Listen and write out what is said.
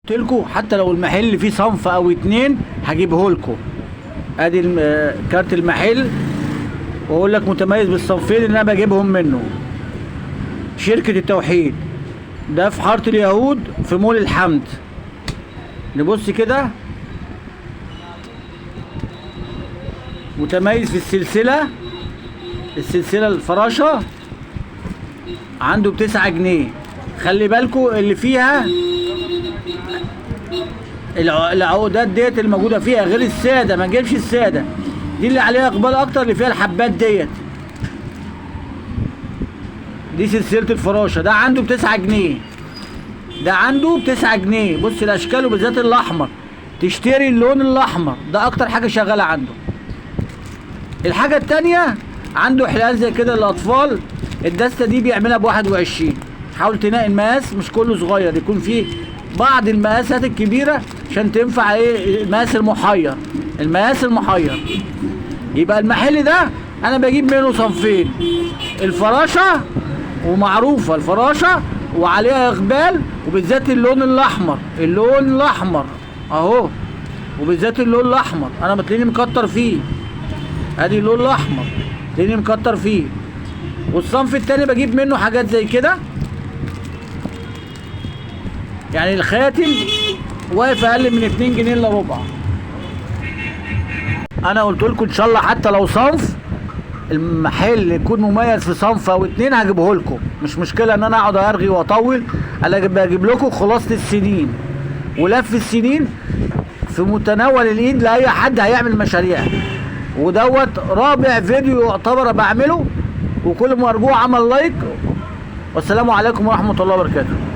قلت لكم حتى لو المحل فيه صنف او اتنين هجيبه لكم. ادي كارت المحل، واقول لك متميز بالصنفين اللي انا بجيبهم منه. شركة التوحيد، ده في حارة اليهود في مول الحمد. نبص كده، متميز في السلسلة الفراشة عنده ب9 جنيه. خلي بالكوا اللي فيها العقودات ديت الموجودة فيها غير السادة، ما نجيبش السادة دي اللي عليها اقبال اكتر، اللي فيها الحبات ديت. دي سلسلة الفراشة، ده عنده ب9 جنيه، ده عنده ب9 جنيه. بص الاشكال وبالذات الاحمر، تشتري اللون الاحمر ده اكتر حاجة شغالة عنده. الحاجة التانية عنده حلال زي كده للاطفال، الدستة دي بيعملها ب21. حاول تنقي المقاس، مش كله صغير، يكون فيه بعض المقاسات الكبيرة عشان تنفع المقاس المحير. يبقى المحل ده انا بجيب منه صنفين، الفراشة ومعروفة الفراشة وعليها اقبال، وبالذات اللون الاحمر اهو، وبالذات اللون الاحمر انا بتلاقيني مكتر فيه. ادي اللون الاحمر تلاقيني مكتر فيه. والصنف التاني بجيب منه حاجات زي كده، يعني الخاتم واقف اقل من 2 جنيه الا ربع. انا قلت لكم ان شاء الله حتى لو صنف المحل يكون مميز في صنف او اتنين هجيبه لكم، مش مشكله ان انا اقعد ارغي واطول. انا بجيب لكم خلاصه السنين ولف السنين في متناول الايد لاي حد هيعمل مشاريع. ودوت رابع فيديو يعتبر بعمله، وكل ما ارجوه عمل لايك. والسلام عليكم ورحمه الله وبركاته.